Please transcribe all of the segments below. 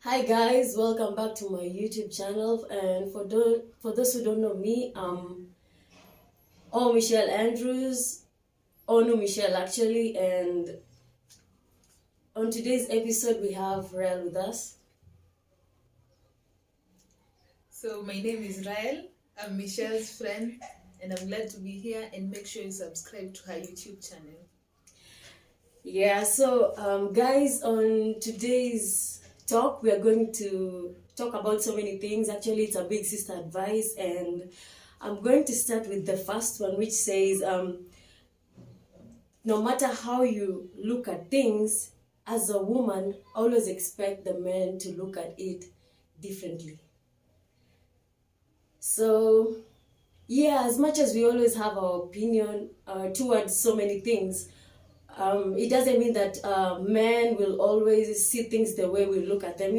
Hi guys, welcome back to my YouTube channel. And for those who don't know me, Michelle Andrews, Onu Michelle actually, and on today's episode we have Rel with us. So my name is Rael. I'm Michelle's friend, and I'm glad to be here. And make sure you subscribe to her YouTube channel. Yeah, so guys, on today's talk we are going to talk about so many things. Actually, it's a big sister advice, and I'm going to start with the first one, which says no matter how you look at things, as a woman, always expect the men to look at it differently. So, yeah, as much as we always have our opinion towards so many things, it doesn't mean that men will always see things the way we look at them.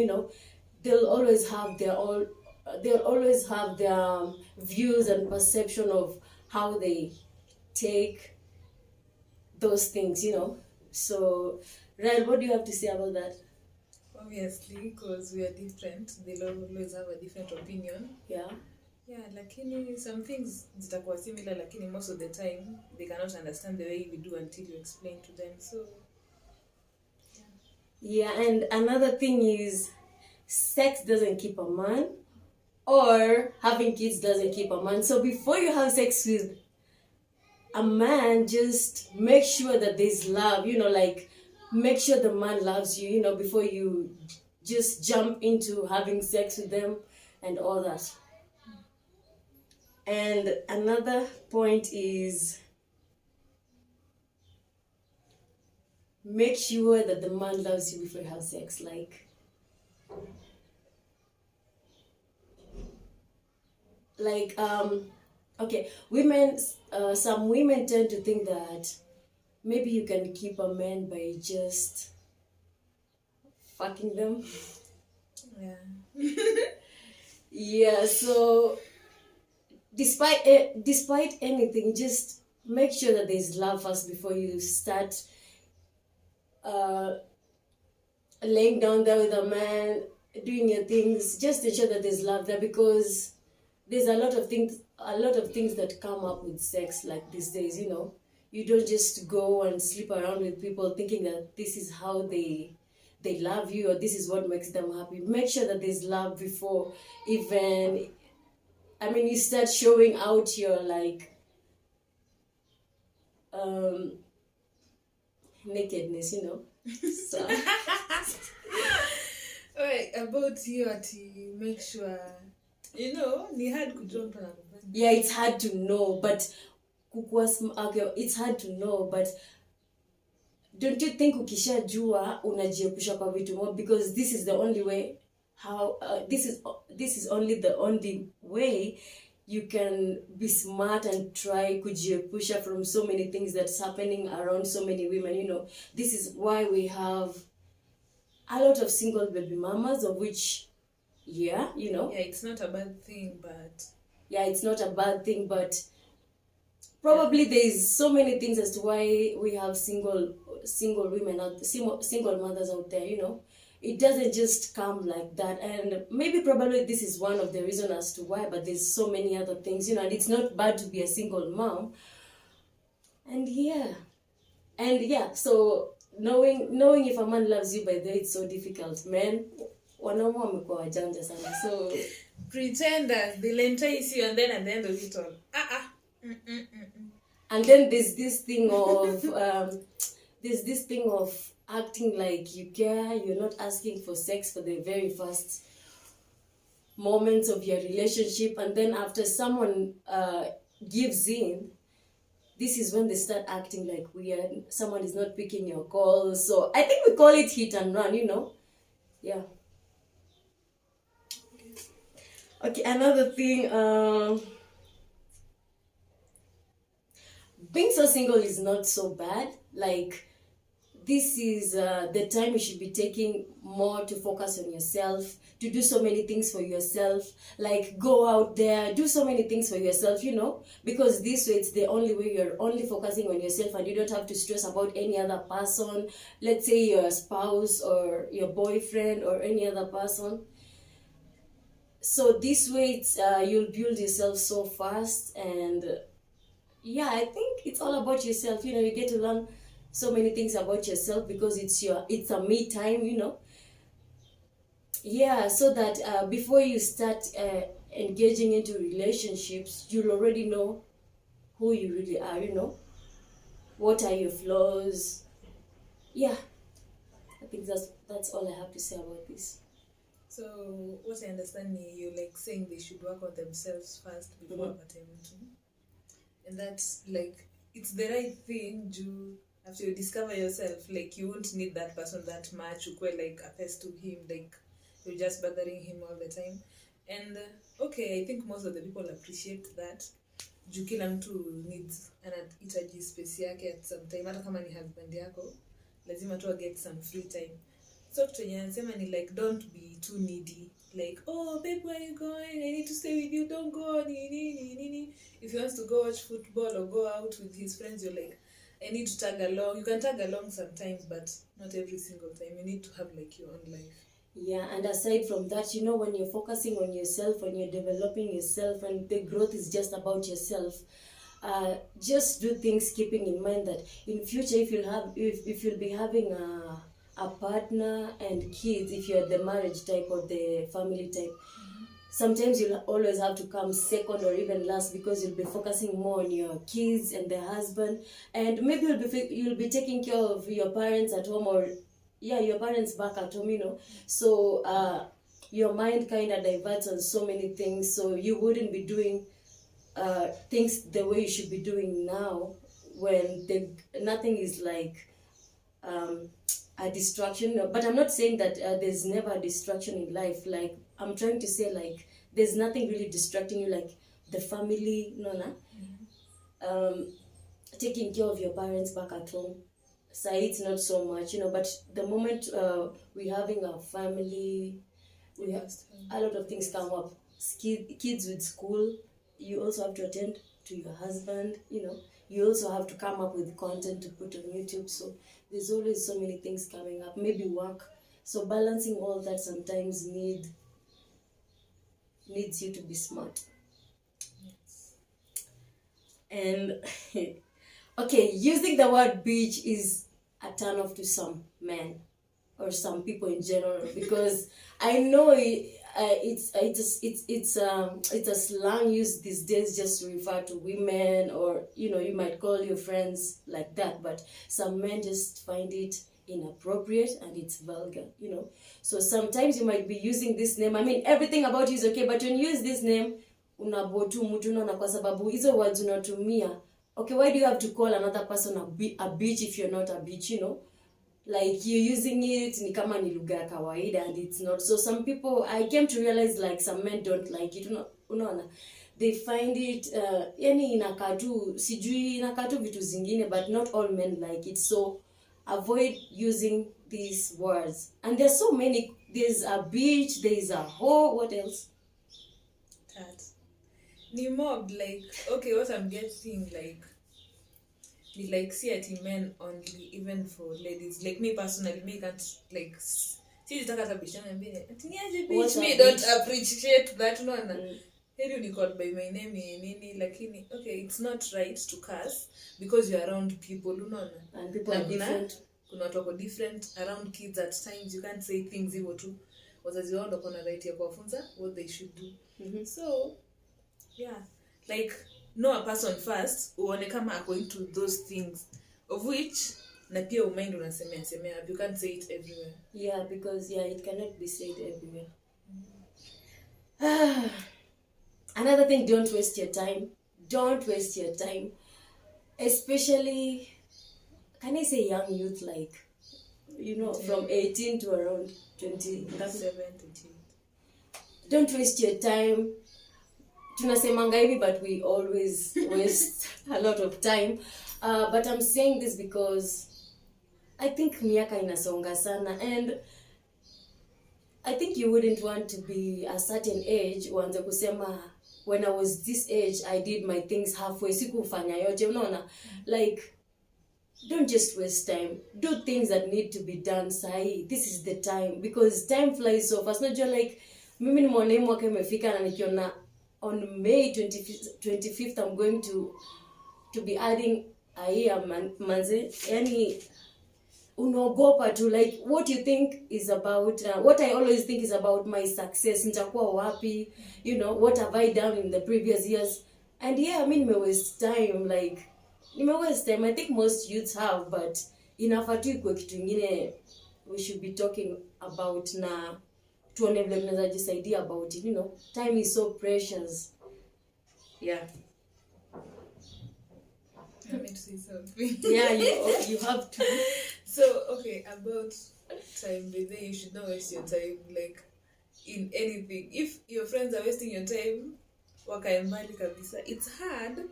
They'll always have their own. They'll always have their views and perception of how they take those things. So, Ryan, what do you have to say about that? Obviously, because we are different, they'll always have a different opinion. Yeah. Yeah, lakini some things zitakuwa similar, lakini most of the time they cannot understand the way we do until you explain to them. So, yeah, and another thing is sex doesn't keep a man, or having kids doesn't keep a man. So before you have sex with a man, just make sure that there's love, like make sure the man loves you, before you just jump into having sex with them and all that. And another point is make sure that the man loves you before you have sex. Okay, some women tend to think that maybe you can keep a man by just fucking them. yeah. Yeah, so despite anything, just make sure that there's love first before you start laying down there with a man, doing your things. Just ensure that there's love there, because there's a lot of things that come up with sex like these days. You don't just go and sleep around with people thinking that this is how they love you, or this is what makes them happy. Make sure that there's love before even you start showing out your nakedness. So Alright, about you, Ati, make sure ni hard kujua mtu anakupenda. Yeah, it's hard to know, but it's hard to know, but don't you think ukishajua unajiepusha kwa vitu more, because this is the only way this is only the only way you can be smart and try kujiepusha from so many things that's happening around so many women. This is why we have a lot of single baby mamas, of which yeah, it's not a bad thing, but it's not a bad thing, but probably there's so many things as to why we have single women single mothers out there. It doesn't just come like that, and maybe probably this is one of the reasons as to why, but there's so many other things. And it's not bad to be a single mom. And so knowing if a man loves you, by the way, it's so difficult. Men wanaume wamekuwa wajanja sana, so pretenders, they'll entice you, and then at the end of it all, And then there's this thing of acting like you care. You're not asking for sex for the very first moments of your relationship, and then after someone gives in, this is when they start acting like weird. Someone is not picking your calls. So I think we call it hit and run. Yeah. Okay, another thing, being so single is not so bad. this is the time you should be taking more to focus on yourself, to do so many things for yourself, like go out there, do so many things for yourself, you know, because this way it's the only way you're only focusing on yourself and you don't have to stress about any other person, let's say your spouse or your boyfriend or any other person. So this way it's, you'll build yourself so fast. And yeah, I think it's all about yourself, you know. You get to learn so many things about yourself because it's a me time, you know. Yeah, so that before you start engaging into relationships, you'll already know who you really are, you know. What are your flaws? Yeah, I think that's all I have to say about this. So what I understand, you're like saying they should work on themselves first before attempting. And that's like, it's the right thing to, after you discover yourself, like you won't need that person that much, you quite like attached to him, like you're just bothering him all the time. And okay, I think most of the people appreciate that. Juu kila mtu needs, anahitaji space yake at some time, hata kama ni husband yako lazima tu get some free time. So kitu yenye nasema ni like, don't be too needy, like, oh babe, where are you going, I need to stay with you, don't go, nini. If he wants to go watch football or go out with his friends, you're like, I need to tag along. You can tag along sometimes, but not every single time. You need to have like your own life. Yeah, and aside from that, you know, when you're focusing on yourself, when you're developing yourself, and the growth is just about yourself, just do things keeping in mind that in future, if you'll be having a partner and kids, if you're the marriage type or the family type, sometimes you'll always have to come second or even last because you'll be focusing more on your kids and the husband, and maybe you'll be taking care of your parents at home, or your parents back at home, you know. So your mind kind of diverts on so many things, so you wouldn't be doing things the way you should be doing now, when nothing is like a distraction. But I'm not saying that there's never a distraction in life. Like, I'm trying to say, like, there's nothing really distracting you like the family, taking care of your parents back at home. So it's not so much, you know. But the moment we're having a family, we have a lot of things come up. Kids with school, you also have to attend to your husband, you know. You also have to come up with content to put on YouTube. So there's always so many things coming up. Maybe work. So balancing all that sometimes needs you to be smart. Yes. And okay, using the word bitch is a turn off to some men or some people in general, because I know it's a slang used these days just to refer to women, or you know, you might call your friends like that, but some men just find it inappropriate and it's vulgar, you know. So sometimes you might be using this name. I mean, everything about you is okay, but when you use this name, unabotu mtu na kwa sababu hizo words unatumia. Okay, why do you have to call another person a bitch if you're not a bitch, you know? Like, you're using it ni kama ni lugha ya kawaida, and it's not. So some people, I came to realize, like, some men don't like it, unaona. They find it yani inakaa tu, sijui inakaa tu vitu zingine, but not all men like it. So avoid using these words. And there's so many. There's a bitch, there's a hoe, what else? That ni mob, like, okay, what I'm getting, we like see at men only, even for ladies. Like me personally, me can't like see the bitch. Me don't appreciate that, no. Here you called by my name, lakini okay, it's not right to curse because you're around people, and people are different. Kuna watu wako different around kids. At times you can't say things hivyo tu. Wazazi wao ndio kuna right ya kuwafunza what they should do. So yeah, like, know a person first, uone kama ako into those things, of which na pia umind unasemea. You can't say it everywhere. Yeah, because it cannot be said everywhere. Another thing, don't waste your time. Don't waste your time. Especially, can I say young youth, like, you know, from 18 to around 27, 28. Don't waste your time. Tunasemanga hivi, but we always waste a lot of time. But I'm saying this because I think miaka inasonga sana, and I think you wouldn't want to be a certain age uanze kusema when I was this age I did my things halfway, sikufanya yote, unaona. Like, don't just waste time, do things that need to be done sahi. This is the time, because time flies so fast. Unajua, like, mimi nimeona hii mwaka imefika na nikiona on May 25th I'm going to be adding a year, manze, yani unaogopa tu, like what you think is about what I always think is about my success, nitakuwa wapi, you know, what have I done in the previous years. And yeah, I mean, me waste time, like nime waste time. I think most youths have, but inafaa tu ikuwe kitu ingine we should be talking about, na tuone vile tunaweza jisaidia about it, you know. Time is so precious. Yeah. I meant to say something. Yeah, you have to. So, okay, about time, but then you should not waste your time, like, in anything. If your friends are wasting your time, wakae mbali kabisa. It's hard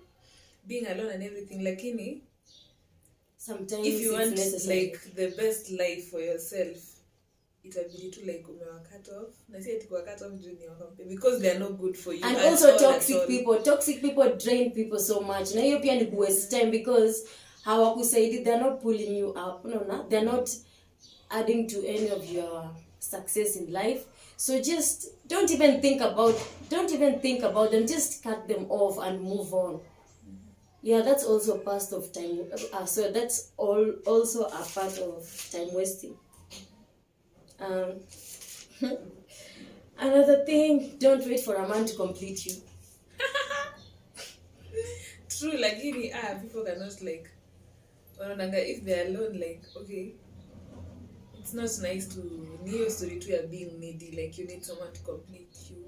being alone and everything, lakini Sometimes if you want necessary. like the best life for yourself, itabidi tu like umewa cut off. Na si ati kuwa cut off juu ni wakampe, because they are not good for you. And at also all, toxic at all. toxic people drain people so much. Na hiyo pia ni waste time, because hawakusaidi, they're not pulling you up, no, they're not adding to any of your success in life. So just don't even think about them, just cut them off and move on. Yeah, that's also part of time. So that's also a part of time wasting. Another thing, don't wait for a man to complete you. True, lakini people cannot, like, wanaonanga if they're alone, like, okay, it's not nice to new story to your being needy, like you need someone to complete you.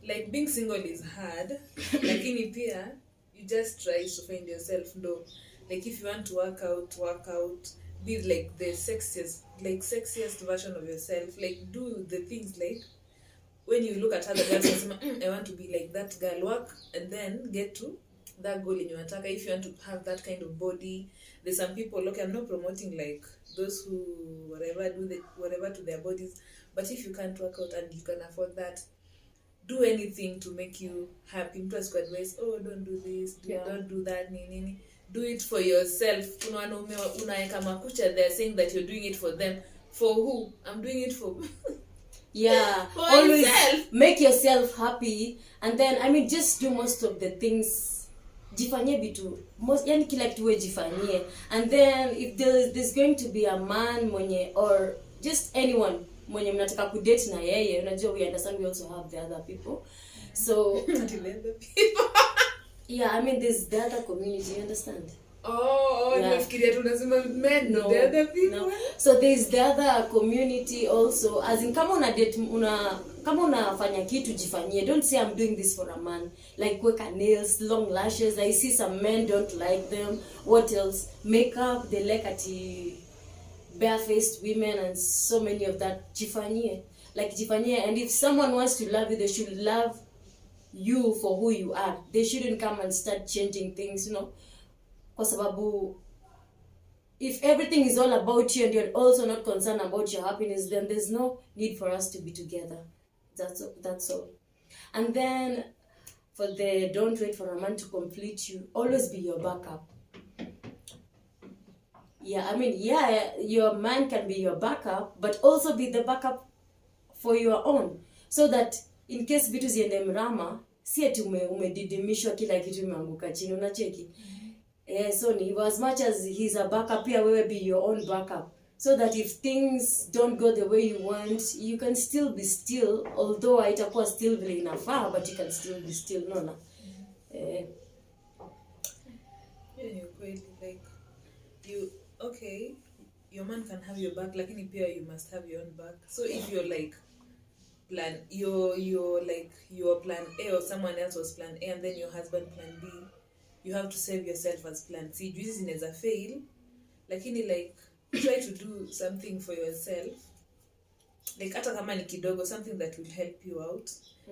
Like being single is hard, lakini pia you just try to find yourself. No, like if you want to work out, be like the sexiest version of yourself, like do the things, like when you look at other girls and say, I want to be like that girl, work and then get to that goal in your attack. If you want to have that kind of body, there's some people, okay, I'm not promoting like those who whatever to their bodies, but if you can't work out and you can afford that, do anything to make you happy. Mtu asikuwa advice, oh, don't do this, don't do that, nini. Do it for yourself. Kuna wanaume unaeka makucha, they're saying that you're doing it for them. For who? I'm doing it for Yeah, for always yourself. make yourself happy, and then I mean just do most of the things. Jifanyie vitu yani kila kitu wewe jifanyie, and then if there's going to be a man mwenye or just anyone mwenye mnataka kudate na yeye, unajua we understand we also have the other people, so yeah, I mean there's the other community, you understand? Nafikiria tunasema men, no, the other people. No. So there's the other community also, as in kama kama unafanya kitu jifanyie. Don't say I'm doing this for a man, like weka nails, long lashes. I see some men don't like them. What else? Makeup, they like barefaced women and so many of that. Jifanyie, and if someone wants to love you, they should love you for who you are. They shouldn't come and start changing things, you know. Kwa sababu if everything is all about you and you're also not concerned about your happiness, then there's no need for us to be together. That's all. And then for the don't wait for a man to complete you, always be your backup. Yeah, I mean, yeah, your man can be your backup, but also be the backup for your own, so that in case vitu ziende mrama, si ati umedidimishwa kila kitu imeanguka chini, unacheki. So as much as he's a backup, pia wewe be your own backup, so that if things don't go the way you want, you can still be still, although haitakuwa still vile inafaa, but you can still be still, no. Yeah, you're quite like you. Okay, your man can have your back, lakini pia you must have your own back. So if you're like you're like your plan A or someone else was plan A and then your husband plan B, you have to save yourself as plan C. Juizi zinaweza fail, lakini like try to do something for yourself, like hata kama ni kidogo, something that will help you out.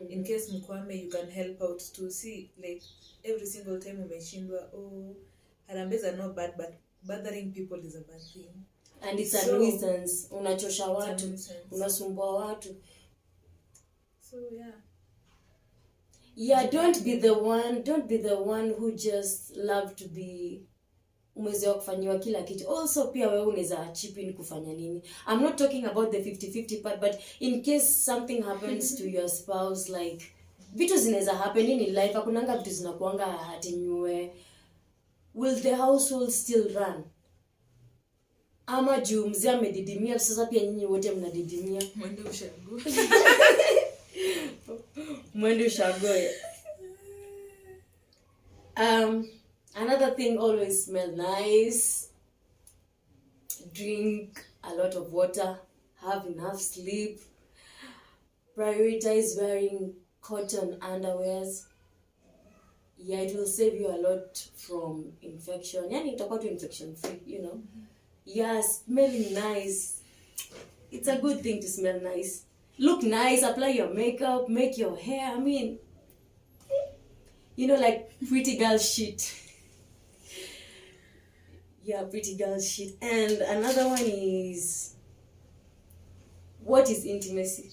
In case mkwame, you can help out to see, like every single time umeshindwa, harambee are not bad, but bothering people is a bad thing. and it's a So, nuisance. Unachosha it's a watu, nuisance. unasumbua watu. So yeah. Yeah, don't be the one who just love to be umezoea kufanyiwa kila kitu. Also pia wewe unaweza chip in kufanya nini. I'm not talking about the 50-50 part, but in case something happens to your spouse, like vitu zinaweza happen in life, hakunanga vitu zinakuanga hatinywe. Will the household still run? Ama juu mzee amedidimia sasa pia nyinyi wote mnadidimia. Mwende ushagoe. Another thing, always smell nice. Drink a lot of water. Have enough sleep. Prioritize wearing cotton underwears. Yeah, it will save you a lot from infection. Yani itakuwa tu infection free, you know. Yeah, smelling nice. It's a good thing to smell nice. Look nice, apply your makeup, make your hair. I mean, you know, like pretty girl shit. Yeah, pretty girl shit. And another one is, what is intimacy?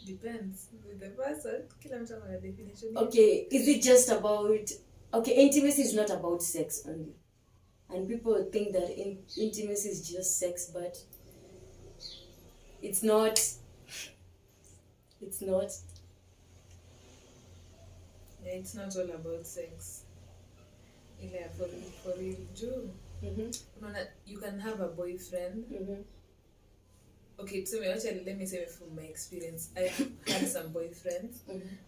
Depends with the person. Kila mtu ana definition. Okay, is it just about... Okay, intimacy is not about sex only. And people think that intimacy is just sex, but it's not. It's not. Yeah, it's not all about sex. Yeah, for real, June. You can have a boyfriend. Okay, so let me say from my experience, I've had some boyfriends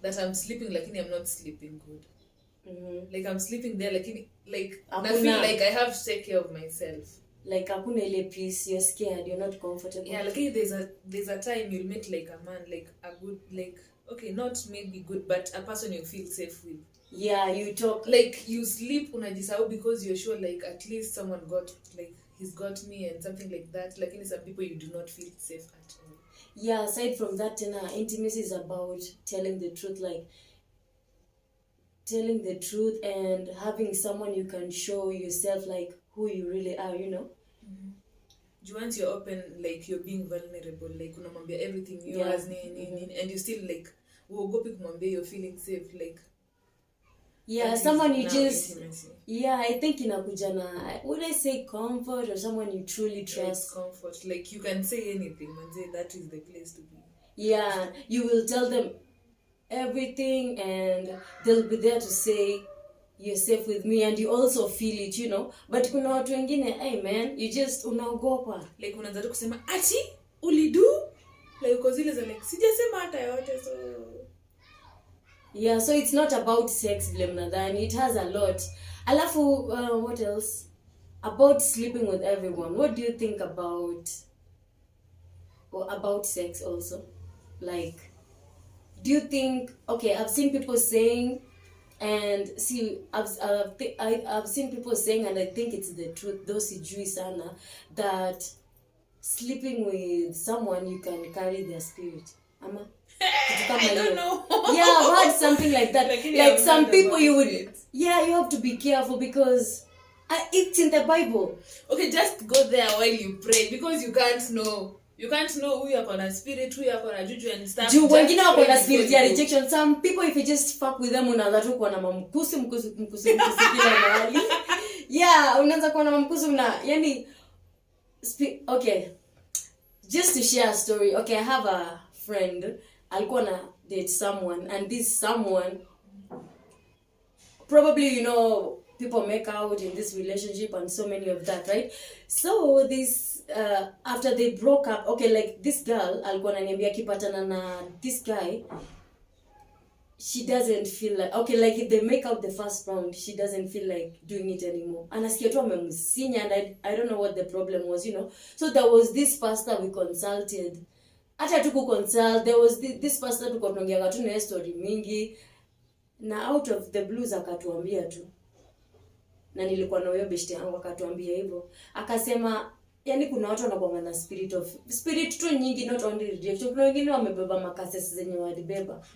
that I'm sleeping like I'm not sleeping good. Like I'm sleeping there like I feel like I have to take care of myself. Like hakuna ile peace, you're scared, you're not comfortable. Yeah, like there's a time you'll meet like a man, like a good, like, okay, not maybe good, but a person you feel safe with. Yeah, you talk. Like you sleep unajisahau because you're sure like at least someone got, like he's got me and something like that. Like in some people you do not feel safe at all. Yeah, aside from that, intimacy is about telling the truth, like telling the truth and having someone you can show yourself like who you really are, you know. Once you're open, like you're being vulnerable, like unamwambia everything you has and you still like uogopi kumwambia you're feeling safe, like yeah, someone you just intimacy. Yeah, I think inakuja na, would I say comfort, or someone you truly trust. Yeah, comfort, like you can say anything and say that is the place to be. Yeah, you will tell them everything and they'll be there to say you're safe with me, and you also feel it, you know. But kuna watu wengine, hey man, you just unaogopa, like unaanza kusema ati ulidu, like uko zile za like sijasema hata yote. So yeah, so it's not about sex vile mnadhani, it has a lot. Alafu what else about sleeping with everyone? What do you think about sex also? Like, do you think, okay, I've seen people saying, and see, I've seen people saying, and I think it's the truth, though sijui sana, that sleeping with someone you can carry their spirit. Ama? I don't know. Yeah, I've heard something like that. Like some people you would it. Yeah, you have to be careful because it's in the Bible. Okay, just go there while you pray, because you can't know. You can't know who you're gonna spirit, who you're gonna juju and stuff. Juu wengine wako na spirit ya rejection. Some people, if you just fuck with them, unaanza tu kuwa na mamkusi kila mahali. Yeah, unaanza kuwa na mamkusi yani okay. Just to share a story. Okay, I have a friend. Alikuwa na date someone, and this someone, probably, you know, people make out in this relationship and so many of that, right? So this after they broke up, okay, like this girl alikuwa ananiambia akipatana na this guy, she doesn't feel like, okay, like if they make out the first round, she doesn't feel like doing it anymore. Anasikia tu amemsinya, and I don't know what the problem was, you know. So there was this pastor we consulted. Hata tuku consult, there was this pastor tuko tunaongea tu na story mingi, na out of the blues akatuambia tu, na nilikuwa na huyo beshte yangu akatuambia hivyo, akasema yani kuna watu wanakuwa na spirit tu nyingi, not only rejection, kuna wengine wamebeba makasesi zenye walibeba.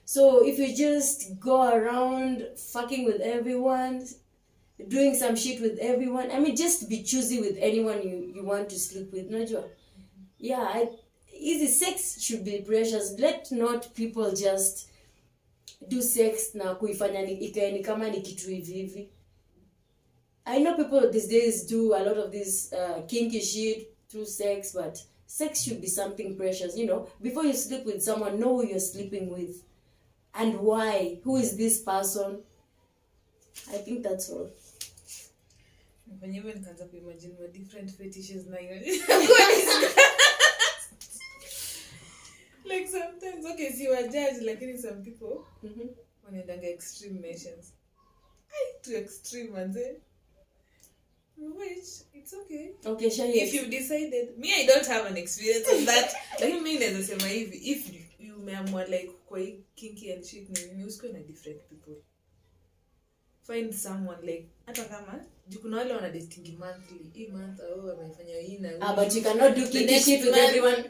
So if you just go around fucking with everyone, doing some shit with everyone. I mean, just be choosy with anyone you want to sleep with. Unajua? Yeah, easy sex should be precious. Let not people just do sex na kuifanya ikae ni kama ni kitu hivi hivi. I know people these days do a lot of this kinky shit through sex, but sex should be something precious, you know. Before you sleep with someone, know who you're sleeping with and why. Who is this person? I think that's all. When you nikaanza kuimagine my different fetishes na like sometimes, okay, see what judge, lakini some people wanaendanga extreme measures. Too extreme, manze. Which, it's okay. Okay, sure. If you decided, me, I don't have an experience of that. Lakini mimi naweza sema hivi, if you umeamua like kwa kinky and shit, ni usikue na different people. Find someone like, hata kama kuna wale wana dating monthly, hii month wamefanya hii na but you cannot do kinky shit with everyone.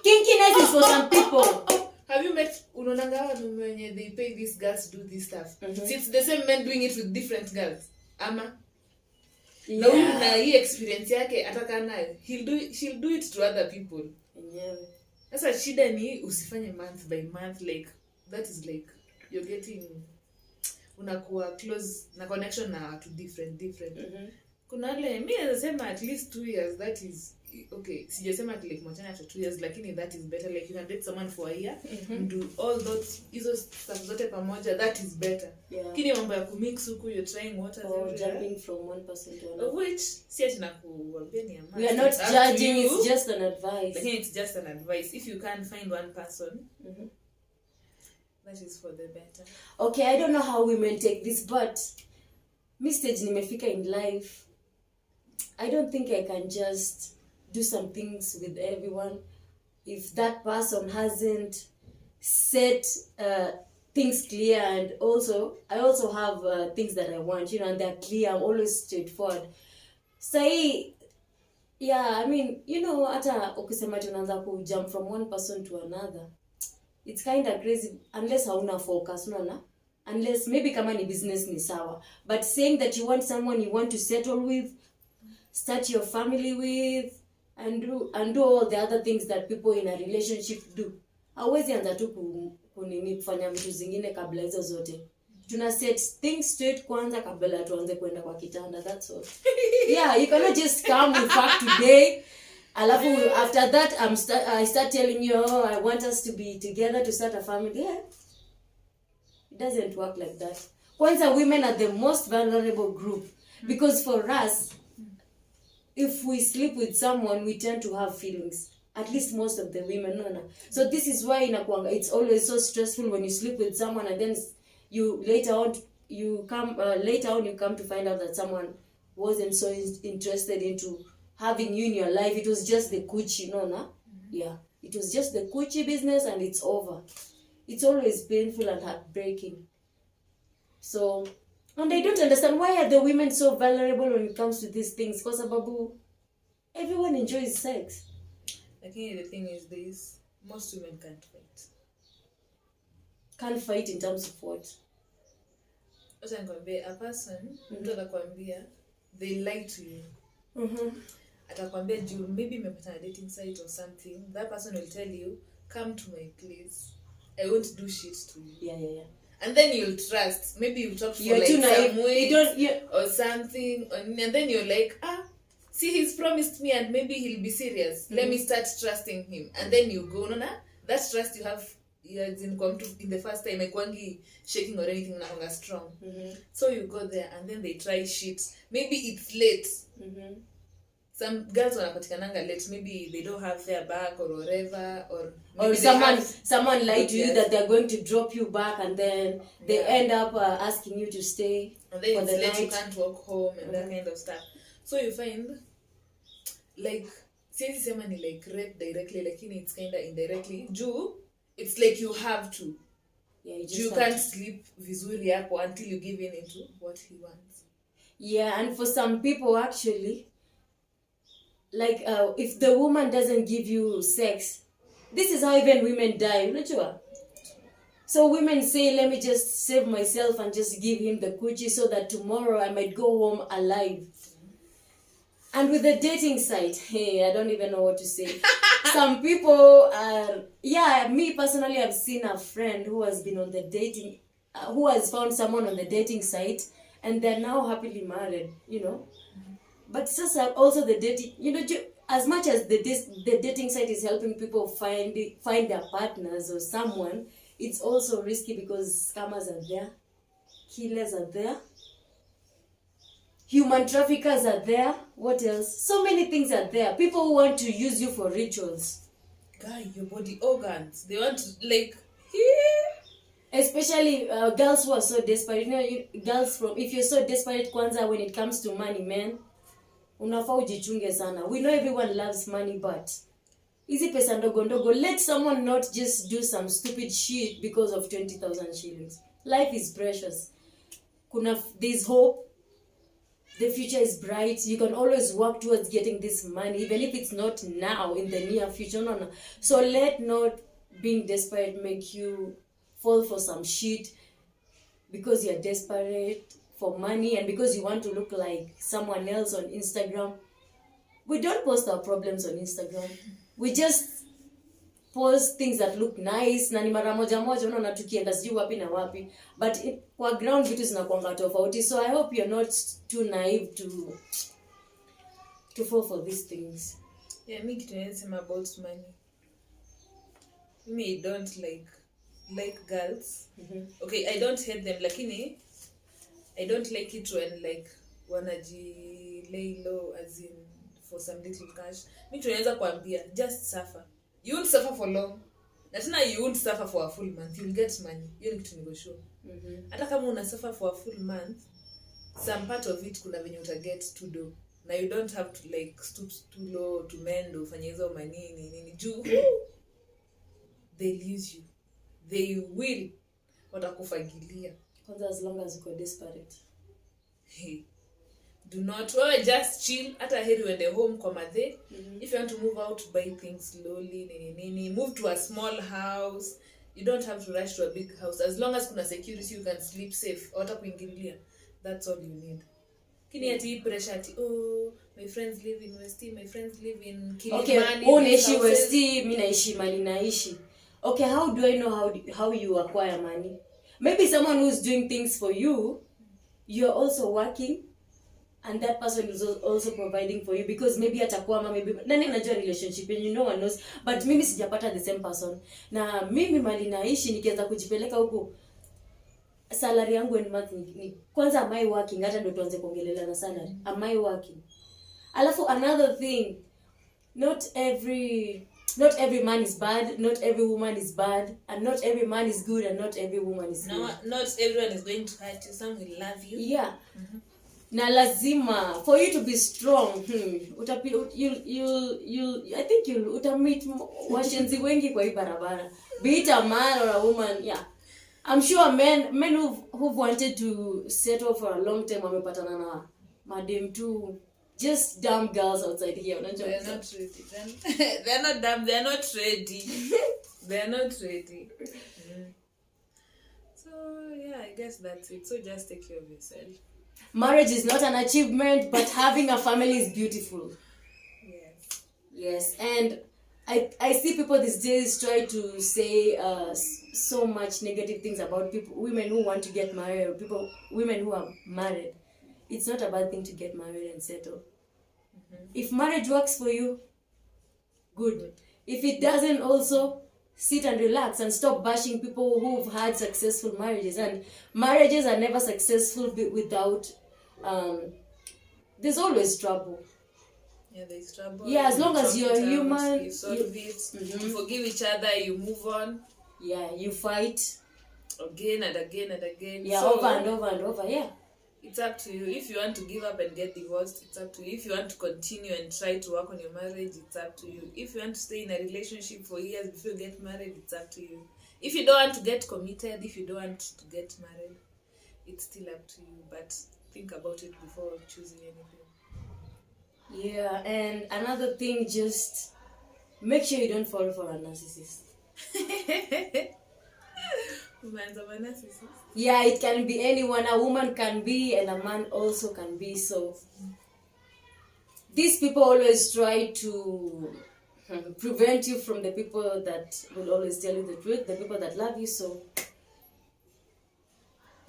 Kinkiness is for some people. Have you met unaonanga wanaume wenye they pay these girls to do this stuff? It's the same men doing it with different girls. Ama na hii experience yake ataka nayo, she'll do it to other people. Yeah. Sasa shida ni usifanye month by month, like that is like you're getting unakuwa close na connection na watu different. Kuna wale mimi naweza sema at least 2 years, that is okay. Sijasema like mwachana after 2 years, lakini that is better. Like you can date someone for a year, do all those hizo stuff zote pamoja, that is better. Kini mambo ya kumix huku, you're trying waters or jumping from one person to another, which si ati nakuambia ni amani. We are not judging, it's just an advice. Lakini it's just an advice. If you can't find one person, that is for the better. Okay, I don't know how women take this, but stage nimefika in life, I don't think I can just do some things with everyone if that person hasn't set things clear. And also I also have things that I want, you know, and they're clear. I'm always straightforward. Say, yeah, I mean, you know, hata ukisema tunaanza ku jump from one person to another, it's kind of crazy unless hauna focus, unaona? Unless maybe kama ni business ni sawa, but saying that you want someone you want to settle with, start your family with, and do all the other things that people in a relationship do. Hawezi anza tu kunini kufanya vitu zingine kabla hizo zote. Tuna set things straight kwanza kabla tuanze kwenda kwa kitanda, that's all. Yeah, you cannot just come with fact today. Alafu after that I start telling you, oh, I want us to be together to start a family. Yeah. It doesn't work like that. Kwanza, women are the most vulnerable group, because for us, if we sleep with someone, we tend to have feelings. At least most of the women, no. So this is why it's always so stressful when you sleep with someone and then you later on you come to find out that someone wasn't so interested into having you in your life. It was just the coochie, no. Yeah, it was just the coochie business and it's over. It's always painful and heartbreaking. So, and I don't understand, why are the women so vulnerable when it comes to these things? Because everyone enjoys sex. Lakini the thing is this, most women can't fight. Can't fight in terms of what? Wacha nikwambie, a person, mtu atakwambia, they lie to you. Atakwambia juu maybe mmepata dating site or something, that person will tell you, come to my place, I won't do shit to you. Yeah. And then you'll trust. Maybe you talk for you're like some way or something, and then you're like, see, he's promised me and maybe he'll be serious. Let me start trusting him. And then you go, no, that trust you have in the first time, like shaking or anything, not strong. So you go there and then they try shit. Maybe it's late. Some girls wanapatikananga late, maybe they don't have their bag or whatever, or someone lied to you that they're going to drop you back, and then they end up asking you to stay, and then for it's the late, night. you can't walk home and that kind of stuff. So you find, like, siwezi sema ni like rape directly, lakini it's kind of indirectly. Juu, it's like you have to. Yeah, you can't sleep vizuri hapo until you give in into what he wants. Yeah, and for some people actually, like if the woman doesn't give you sex, this is how even women die, unajua? So women say, let me just save myself and just give him the coochie so that tomorrow I might go home alive. And with the dating site, hey, I don't even know what to say. Some people are, me personally, I've seen a friend who has been on the dating, who has found someone on the dating site, and they're now happily married, But it's just also the dating, as much as the dating site is helping people find their partners or someone, it's also risky because scammers are there, killers are there, human traffickers are there. What else? So many things are there. People who want to use you for rituals. Guy, your body organs. They want to Especially girls who are so desperate. Girls from, if you're so desperate kwanza when it comes to money, man, unafaa ujichunge sana. We know everyone loves money, but hizi pesa ndogo ndogo, let someone not just do some stupid shit because of 20,000 shillings. Life is precious. There's hope. The future is bright. You can always work towards getting this money, even if it's not now, in the near future. No. So let not being desperate make you fall for some shit because you're desperate for money and because you want to look like someone else on Instagram. We don't post our problems on Instagram. We just post things that look nice na ni mara moja unaona tukienda sijui wapi na wapi, but kwa ground vitu zinakuanga tofauti. So I hope you're not too naive to fall for these things. Yeah, me kitu nasema about money. Me don't like girls. Okay, I don't hate them, lakini I don't like it when wanaji lay low as in for some little cash. Me tunaweza kuambia just suffer. You won't suffer for long. Na tena you won't suffer for a full month. You'll get money. Hiyo ni kitu niko sure. Hata kama una suffer for a full month, some part of it kuna venye uta get to do. Now you don't have to stoop too low to mend ufanye hizo manini nini juu. They'll use you. They will watakufagilia. Kwanza as long as uko desperate. Hey. Do not just chill. Hata heri uende home kwa mathe. If you want to move out, buy things slowly, move to a small house. You don't have to rush to a big house. As long as kuna security, you can sleep safe. Watakuingilia. That's all you need. Kini ati pressure ati my friends live in West, my friends live in Kilimani. Okay, unaishi West, mimi naishi mali naishi. Okay, how do I know how you acquire money? Maybe someone who's doing things for you, you're also working. And that person is also providing for you because maybe atakwama, maybe nani anajua relationship and no one knows, but mimi sijapata the same person. Na mimi mali naishi nikianza kujipeleka huko, salary yangu in month ni kwanza, am I working? Hata ndo tuanze kuongelea na salary. Am I working? Alafu another thing, not every man is bad, not every woman is bad, and not every man is good, and not every woman is good. No, not everyone is going to hurt you. Some will love you. Yeah. Na lazima for you to be strong, I think you'll utamit washenzi wengi kwa hii barabara, be it a man or a woman. Yeah, I'm sure men who've wanted to settle for a long time wamepatana na madem too, just dumb girls outside here. They're not ready. They're not dumb. They're not ready. They're not ready. So yeah, I guess that's it. So just take care of yourself. Marriage is not an achievement, but having a family is beautiful. Yes. And I see people these days try to say so much negative things about women who want to get married, or women who are married. It's not a bad thing to get married and settle. If marriage works for you, good. If it doesn't, also sit and relax and stop bashing people who've had successful marriages. And marriages are never successful without there's always trouble. Yeah, there's trouble. Yeah, as long as you're human, you solve it. You forgive each other, you move on. Yeah, you fight again and again and again. Yeah, so, over and over and over. Yeah, it's up to you. If you want to give up and get divorced, it's up to you. If you want to continue and try to work on your marriage, it's up to you. If you want to stay in a relationship for years before you get married, it's up to you. If you don't want to get committed, if you don't want to get married, it's still up to you. But think about it before choosing anything. Yeah, and another thing, just make sure you don't fall for a narcissist. Man's a narcissist. Yeah, it can be anyone. A woman can be, and a man also can be. So these people always try to prevent you from the people that will always tell you the truth, the people that love you. So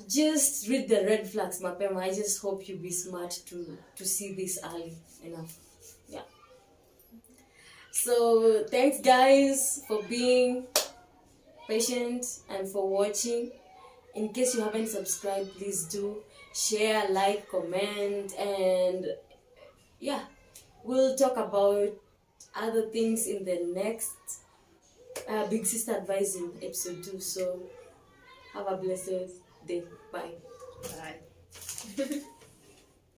just read the red flags, mapema. I just hope you be smart to see this early enough. Yeah. So thanks guys for being patient and for watching. In case you haven't subscribed, please do share, like, comment, and yeah, we'll talk about other things in the next Big Sister Advising episode 2. So have a blessed day. Bye. Bye.